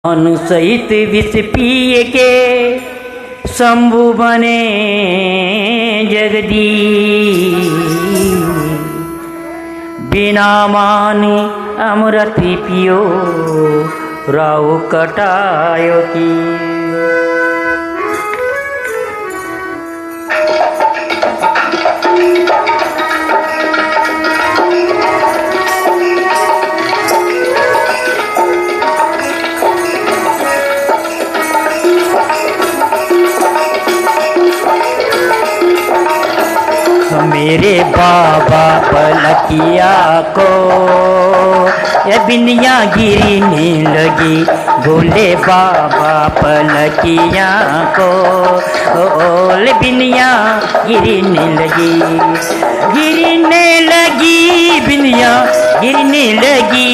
अनु सहित विष पिए के शंभु बने जगदीश। बिना मानी अमृत पियो राहु कटायो की। मेरे बाबा पलकिया को ये बिनिया गिरने लगी। भोले बाबा पलकिया को ओले बिनिया गिरने लगी। गिरने लगी बिनिया गिरने लगी।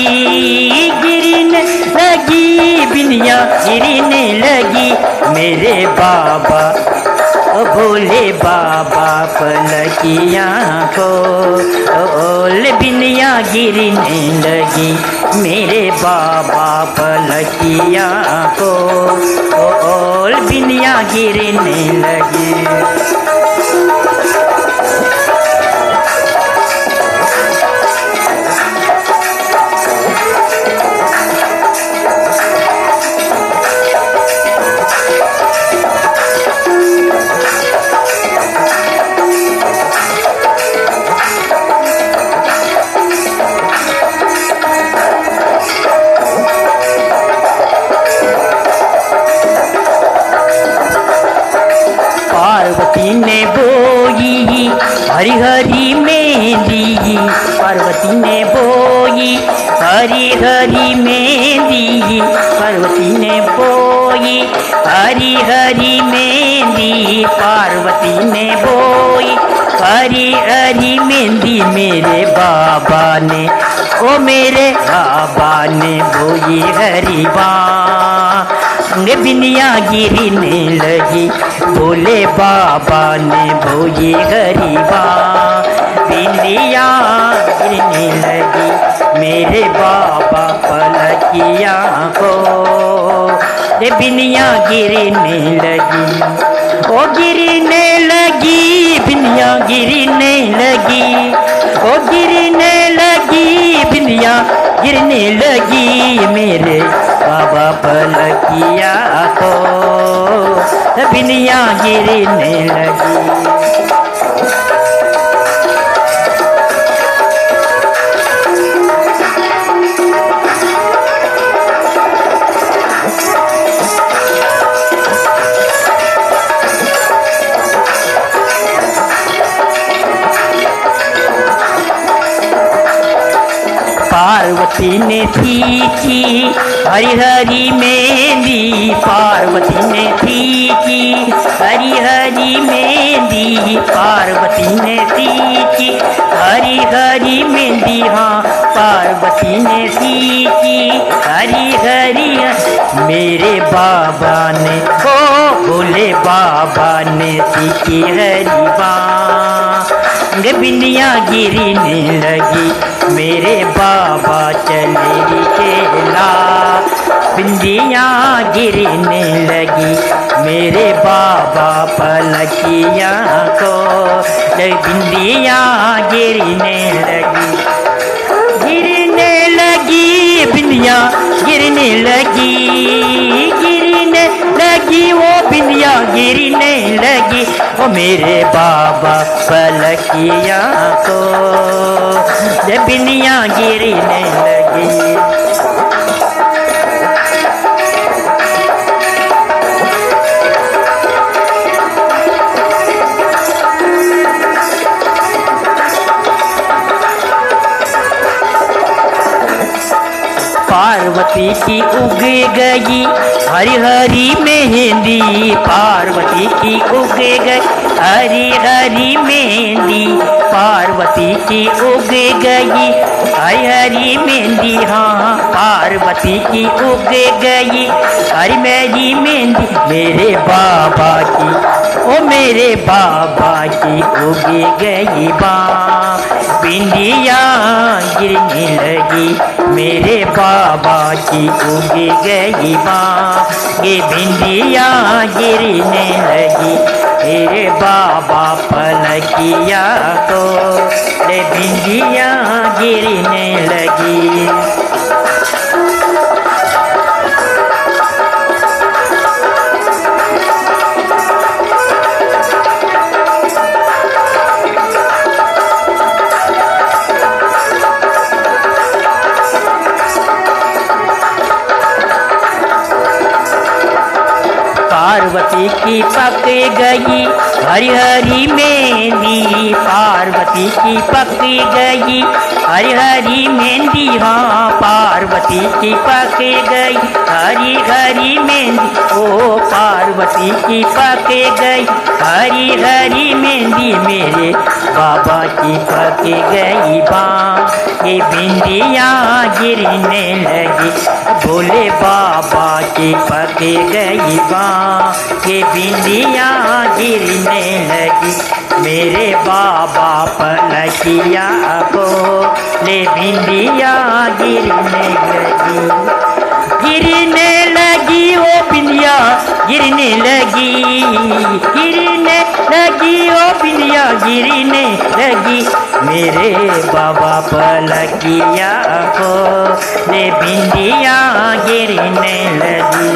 गिरने लगी बिनिया गिरने लगी। मेरे बाबा भोले बाबा पलकिया को ओले बिनिया गिरने लगी। मेरे बाबा पलकिया को ओले बिनिया गिरने लगी। पार्वती ने बोई हरी हरी मेहंदी। पार्वती ने बोई हरी हरी मेहंदी। पार्वती ने बोई हरी हरी मेहंदी। पार्वती ने बोई हरी हरी मेहंदी। मेरे बाबा ने ओ मेरे बाबा ने बोई हरी बाँ बिनिया गिरने लगी। भोले बाबा ने बोई गरीबा बिनिया गिरने लगी। मेरे बाबा पलकिया को रे बिनिया गिरने लगी। ओ गिरने लगी बिनिया गिरने लगी। ओ गिरने लगी बिनिया गिरने लगी। मेरे बाबा पलकिया को बिनिया गिरने लगी। पार्वती ने खींची हरी हरी मेहंदी। पार्वती ने खींची हरी हरी मेहंदी। पार्वती ने खींची हरी हरी मेहंदी। हाँ पार्वती ने खींची हरी हरी। मेरे बाबा ने ओ भोले बाबा ने खींची हरी बाँ बिनिया गिरने लगी। मेरे बाबा चले चला बिंदिया गिरने लगी। मेरे बाबा पलकिया को बिंदिया गिरने लगी। गिरने लगी बिंदिया गिरने लगी। गिरने लगी वो बिंदिया गिरने लगी। ओ मेरे बाबा पलकिया को बिनिया गिरने लगी। पार्वती की उग गई हरी हरी मेहंदी। पार्वती की उग गई हरी हरी मेहंदी। पार्वती की उग गई हरी हरी मेहंदी। हाँ पार्वती की उग गई हरी मेरी मेहंदी। मेरे बाबा की ओ मेरे बाबा की उगी गई बाँ, बिंदिया गिरने लगी। मेरे बाबा की उगी गई बाँ, ये बिंदिया गिरने लगी। मेरे बाबा पलकिया को ले बिंदिया गिरने लगी। पार्वती की पक गई हरी हरी मेहंदी, पार्वती की पक गई हरी हरी मेहंदी। हाँ पार्वती की पक गई हरी हरी मेहंदी, ओ पार्वती की पक गई हरी हरी मेहंदी। मेरे बाबा की पक गई बाँ, ये बिंदिया गिरने लगी। भोले बाबा की पक गई बाँ, ये बिंदिया गिरने लगी। मेरे बाबा पलकिया को ले बिंदिया गिरने लगी। गिरने लगी ओ बिंदिया गिरने लगी, गिरने लगी ओ बिंदिया गिरने लगी। मेरे बाबा पलकिया को ले बिंदिया गिरने लगी।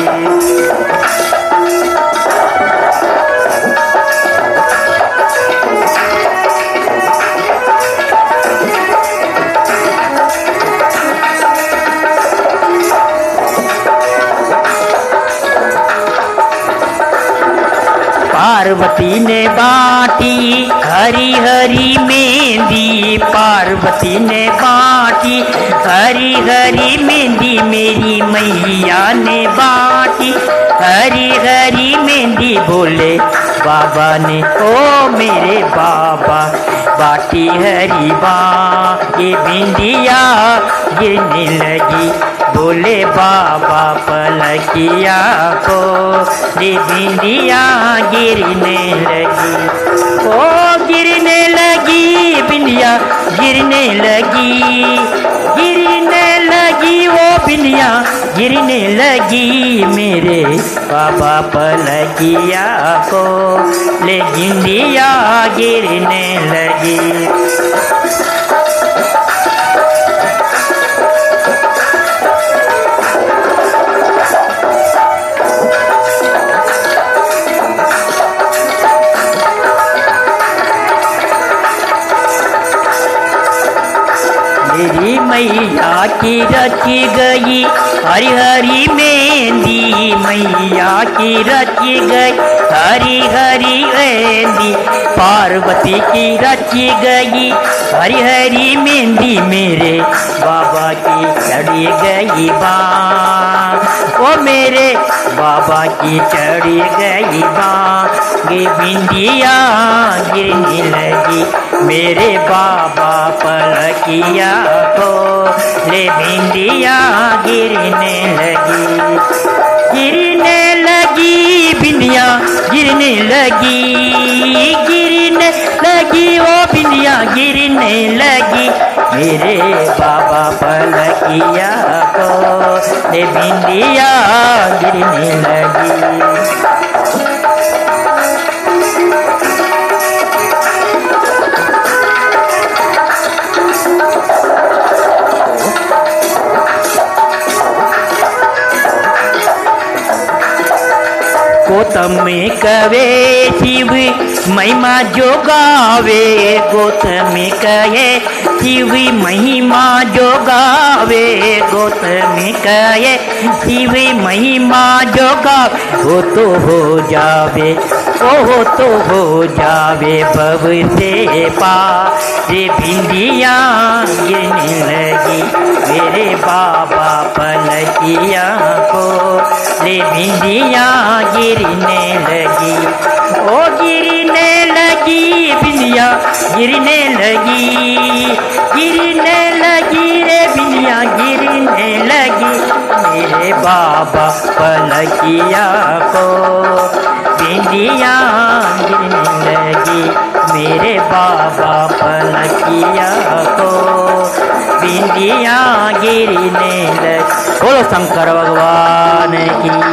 पार्वती ने बाटी हरी हरी मेहंदी, पार्वती ने बाटी हरी हरी मेहंदी। मेरी मैया ने बाटी हरी हरी मेहंदी। बोले बाबा ने ओ मेरे बाबा बाटी हरी बाँ, ये बिंदिया गिरने लगी। बोले बाबा पलकिया को ये बिंदिया गिरने लगी। ओ गिरने लगी बिंदिया गिरने लगी, गिरने लगी वो बिंदिया गिरने लगी। मेरे बाबा पलकिया को ले बिंदिया गिरने लगी। मेरी मैया की रची गई हरी हरी मेहंदी, मैया की रची गई हरी हरी मेहंदी। पार्वती की रची गई हरी हरी मेहंदी। मेरे बाबा की चढ़ी गई बाँ, ओ मेरे बाबा की चढ़ी गई बाँ, ये बिंदिया गिरने लगी। मेरे बाबा पलकिया को ले बिंदिया गिरने लगी। गिरने लगी बिंदिया गिरने लगी, गिरने लगी ओ बिंदिया गिरने लगी। मेरे बाबा पलकिया को ले बिंदिया गिरने लगी। गौतम में कवे शिव महिमा जो गावे, गौतम में कहे शिव महिमा जो गावे, गौतम में कहे शिव महिमा जो गावे। वो तो हो जावे, ओ तो हो जावे भव से पार। ये बिंदिया गिरने लगी मेरे बाबा पलकिया को, ले बिंदिया गिरने लगी। ओ गिरने लगी बिंदिया गिरने लगी, गिरने लगी रे बिंदिया गिरने लगी। मेरे बाबा पलकिया को बिंदिया गिरने लगी मेरे बाबा पलकिया को बिंदिया गिरने लगी। बोलो शंकर भगवान की।